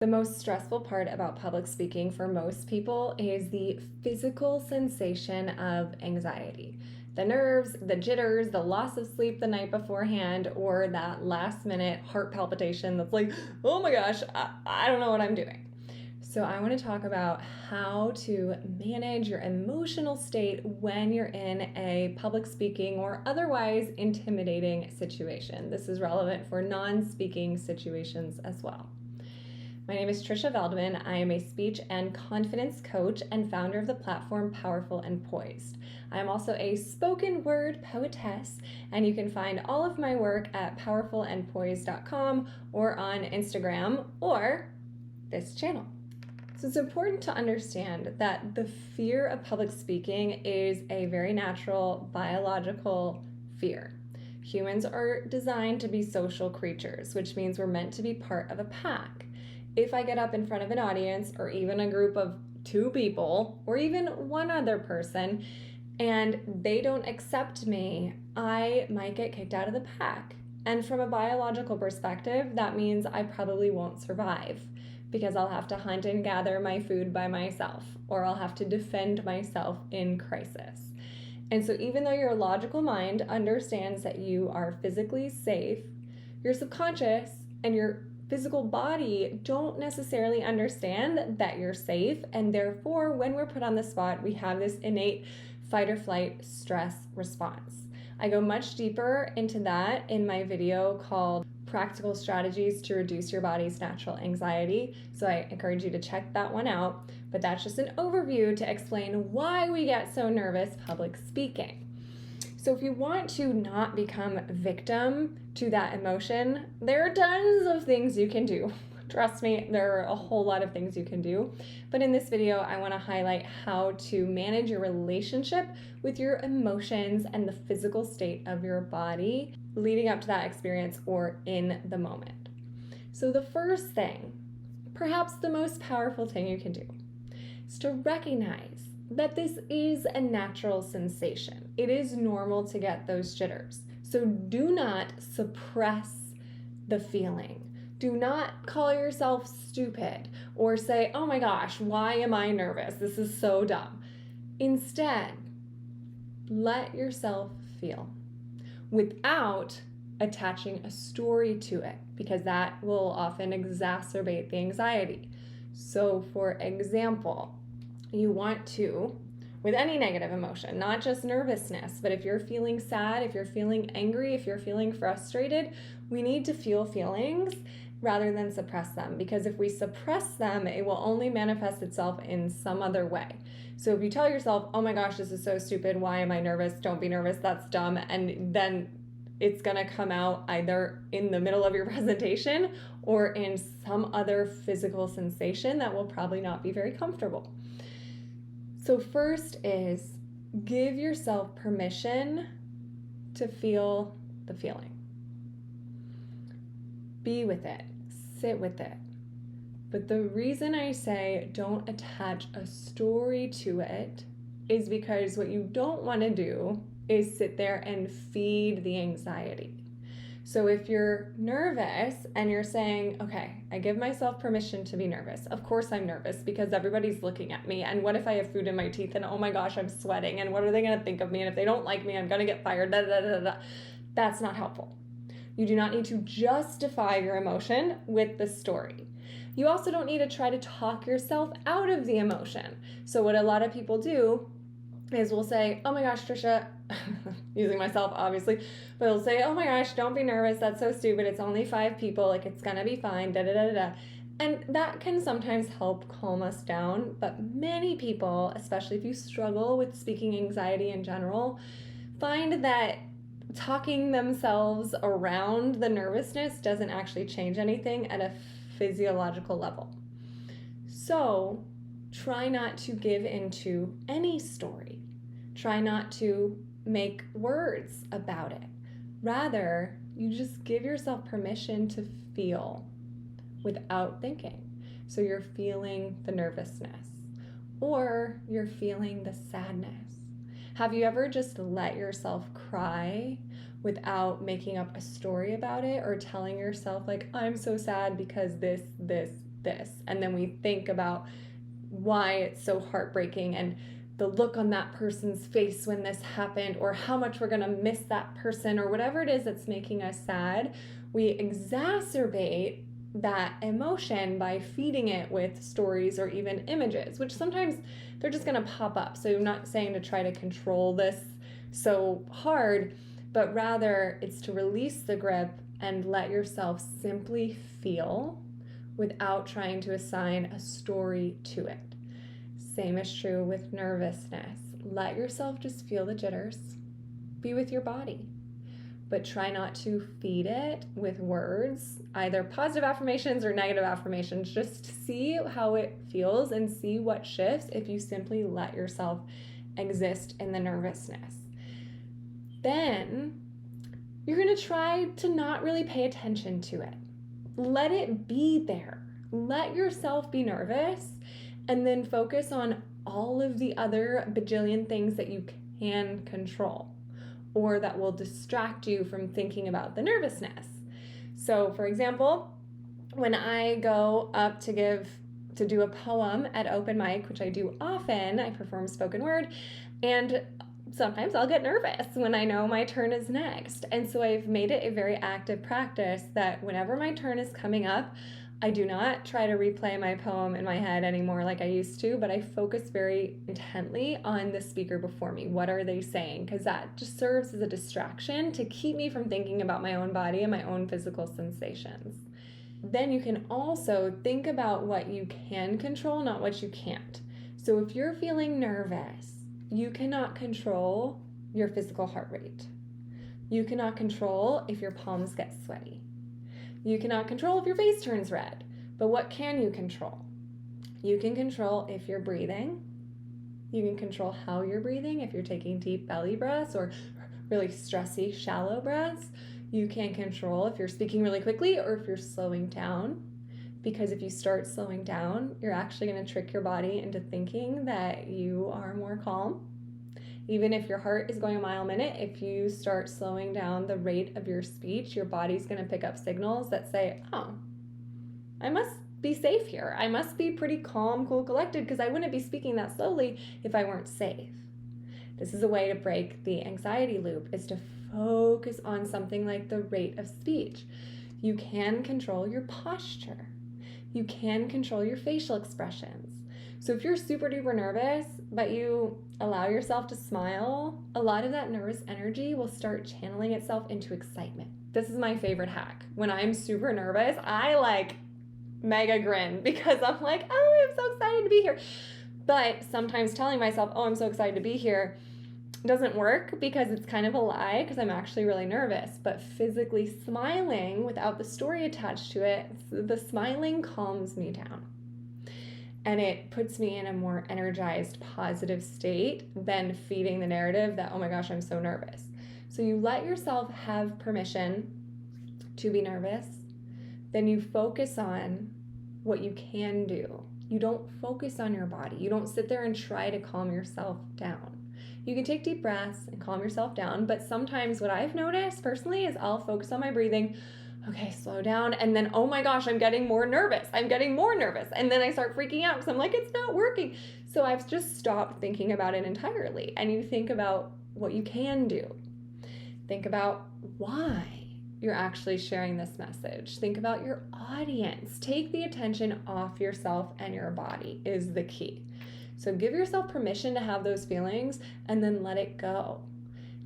The most stressful part about public speaking for most people is the physical sensation of anxiety. The nerves, the jitters, the loss of sleep the night beforehand, or that last minute heart palpitation that's like, oh my gosh, I don't know what I'm doing. So I want to talk about how to manage your emotional state when you're in a public speaking or otherwise intimidating situation. This is relevant for non-speaking situations as well. My name is Trisha Veldman. I am a speech and confidence coach and founder of the platform Powerful and Poised. I am also a spoken word poetess, and you can find all of my work at powerfulandpoised.com or on Instagram or this channel. So it's important to understand that the fear of public speaking is a very natural biological fear. Humans are designed to be social creatures, which means we're meant to be part of a pack. If I get up in front of an audience or even a group of two people or even one other person and they don't accept me, I might get kicked out of the pack. And from a biological perspective, that means I probably won't survive because I'll have to hunt and gather my food by myself, or I'll have to defend myself in crisis. And so even though your logical mind understands that you are physically safe, your subconscious and your physical body don't necessarily understand that you're safe, and therefore when we're put on the spot, we have this innate fight or flight stress response. I go much deeper into that in my video called Practical Strategies to Reduce Your Body's Natural Anxiety, so I encourage you to check that one out, but that's just an overview to explain why we get so nervous public speaking. So if you want to not become a victim to that emotion, there are tons of things you can do. Trust me, there are a whole lot of things you can do. But in this video, I want to highlight how to manage your relationship with your emotions and the physical state of your body leading up to that experience or in the moment. So the first thing, perhaps the most powerful thing you can do, is to recognize that this is a natural sensation. It is normal to get those jitters. So do not suppress the feeling. Do not call yourself stupid or say, oh my gosh, why am I nervous? This is so dumb. Instead, let yourself feel without attaching a story to it, because that will often exacerbate the anxiety. So for example, you want to, with any negative emotion, not just nervousness, but if you're feeling sad, if you're feeling angry, if you're feeling frustrated, we need to feel feelings rather than suppress them, because if we suppress them, it will only manifest itself in some other way. So if you tell yourself, oh my gosh, this is so stupid, why am I nervous? Don't be nervous, that's dumb, and then it's gonna come out either in the middle of your presentation or in some other physical sensation that will probably not be very comfortable. So first is give yourself permission to feel the feeling. Be with it, sit with it. But the reason I say don't attach a story to it is because what you don't want to do is sit there and feed the anxiety. So if you're nervous and you're saying, okay, I give myself permission to be nervous. Of course I'm nervous because everybody's looking at me. And what if I have food in my teeth and oh my gosh, I'm sweating. And what are they going to think of me? And if they don't like me, I'm going to get fired. Da, da, da, da. That's not helpful. You do not need to justify your emotion with the story. You also don't need to try to talk yourself out of the emotion. So what a lot of people do is we'll say, oh my gosh, Trisha, using myself obviously, but they'll say, oh my gosh, don't be nervous, that's so stupid, it's only 5 people, like it's gonna be fine, da da da da. And that can sometimes help calm us down, but many people, especially if you struggle with speaking anxiety in general, find that talking themselves around the nervousness doesn't actually change anything at a physiological level. So try not to give into any story. Try not to make words about it. Rather, you just give yourself permission to feel without thinking. So you're feeling the nervousness or you're feeling the sadness. Have you ever just let yourself cry without making up a story about it or telling yourself like, I'm so sad because this, this. And then we think about why it's so heartbreaking and the look on that person's face when this happened, or how much we're going to miss that person, or whatever it is that's making us sad. We exacerbate that emotion by feeding it with stories or even images, which sometimes they're just going to pop up. So I'm not saying to try to control this so hard, but rather it's to release the grip and let yourself simply feel without trying to assign a story to it. Same is true with nervousness. Let yourself just feel the jitters. Be with your body. But try not to feed it with words, either positive affirmations or negative affirmations. Just see how it feels and see what shifts if you simply let yourself exist in the nervousness. Then you're going to try to not really pay attention to it. Let it be there. Let yourself be nervous, and then focus on all of the other bajillion things that you can control or that will distract you from thinking about the nervousness. So, for example, when I go up to do a poem at open mic, which I do often, I perform spoken word, and sometimes I'll get nervous when I know my turn is next. And so I've made it a very active practice that whenever my turn is coming up, I do not try to replay my poem in my head anymore like I used to, but I focus very intently on the speaker before me. What are they saying? Because that just serves as a distraction to keep me from thinking about my own body and my own physical sensations. Then you can also think about what you can control, not what you can't. So if you're feeling nervous, you cannot control your physical heart rate. You cannot control if your palms get sweaty. You cannot control if your face turns red. But what can you control? You can control if you're breathing. You can control how you're breathing, if you're taking deep belly breaths or really stressy, shallow breaths. You can control if you're speaking really quickly or if you're slowing down. Because if you start slowing down, you're actually going to trick your body into thinking that you are more calm. Even if your heart is going a mile a minute, if you start slowing down the rate of your speech, your body's going to pick up signals that say, oh, I must be safe here. I must be pretty calm, cool, collected, because I wouldn't be speaking that slowly if I weren't safe. This is a way to break the anxiety loop, is to focus on something like the rate of speech. You can control your posture. You can control your facial expressions. So if you're super duper nervous, but you allow yourself to smile, a lot of that nervous energy will start channeling itself into excitement. This is my favorite hack. When I'm super nervous, I mega grin because I'm like, oh, I'm so excited to be here. But sometimes telling myself, oh, I'm so excited to be here doesn't work because it's kind of a lie because I'm actually really nervous. But physically smiling without the story attached to it, the smiling calms me down. And it puts me in a more energized, positive state than feeding the narrative that, oh my gosh, I'm so nervous. So you let yourself have permission to be nervous. Then you focus on what you can do. You don't focus on your body. You don't sit there and try to calm yourself down. You can take deep breaths and calm yourself down, but sometimes what I've noticed personally is I'll focus on my breathing. Okay, slow down. And then, oh my gosh, I'm getting more nervous. And then I start freaking out because I'm like, it's not working. So I've just stopped thinking about it entirely. And you think about what you can do. Think about why you're actually sharing this message. Think about your audience. Take the attention off yourself and your body is the key. So give yourself permission to have those feelings and then let it go.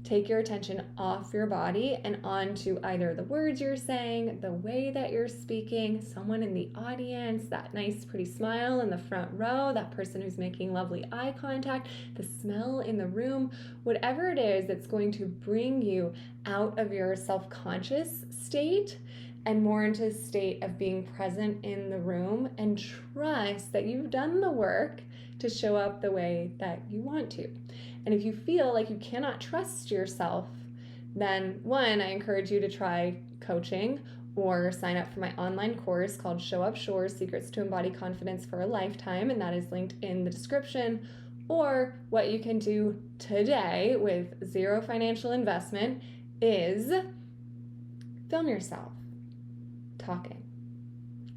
Take your attention off your body and onto either the words you're saying, the way that you're speaking, someone in the audience, that nice pretty smile in the front row, that person who's making lovely eye contact, the smell in the room, whatever it is that's going to bring you out of your self-conscious state and more into a state of being present in the room, and trust that you've done the work to show up the way that you want to. And if you feel like you cannot trust yourself, then one, I encourage you to try coaching or sign up for my online course called Show Up Shore's Secrets to Embody Confidence for a Lifetime, and that is linked in the description. Or what you can do today with zero financial investment is film yourself talking.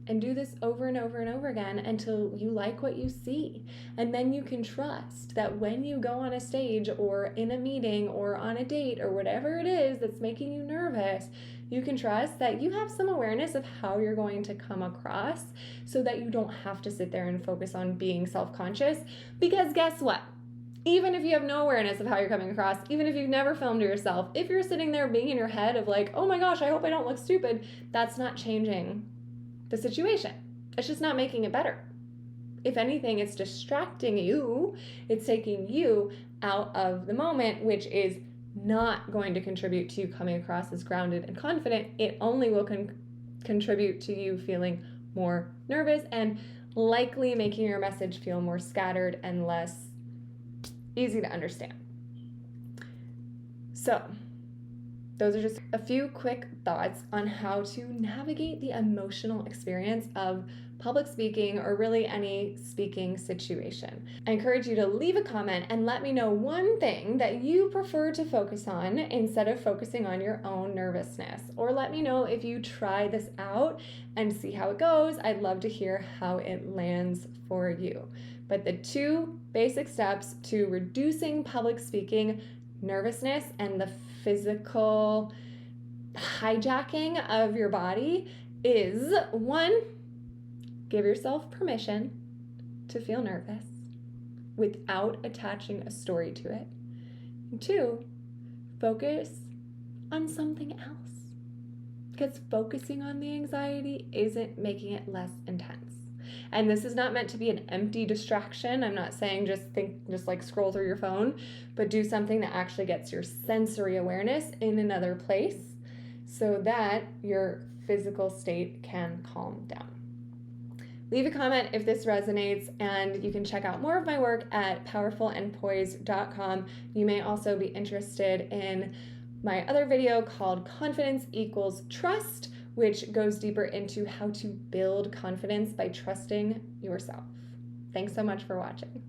and do this over and over and over again until you like what you see. And then you can trust that when you go on a stage or in a meeting or on a date or whatever it is that's making you nervous, you can trust that you have some awareness of how you're going to come across so that you don't have to sit there and focus on being self-conscious. Because guess what? Even if you have no awareness of how you're coming across, even if you've never filmed yourself, if you're sitting there being in your head of like, oh my gosh, I hope I don't look stupid, that's not changing the situation. It's just not making it better. If anything, it's distracting you. It's taking you out of the moment, which is not going to contribute to you coming across as grounded and confident. It only will contribute to you feeling more nervous and likely making your message feel more scattered and less easy to understand. So, those are just a few quick thoughts on how to navigate the emotional experience of public speaking or really any speaking situation. I encourage you to leave a comment and let me know one thing that you prefer to focus on instead of focusing on your own nervousness. Or let me know if you try this out and see how it goes. I'd love to hear how it lands for you. But the 2 basic steps to reducing public speaking nervousness and the physical hijacking of your body is 1, give yourself permission to feel nervous without attaching a story to it. And 2, focus on something else, because focusing on the anxiety isn't making it less intense. And this is not meant to be an empty distraction. I'm not saying just like scroll through your phone, but do something that actually gets your sensory awareness in another place so that your physical state can calm down. Leave a comment if this resonates, and you can check out more of my work at powerfulandpoised.com. You may also be interested in my other video called Confidence Equals Trust, which goes deeper into how to build confidence by trusting yourself. Thanks so much for watching.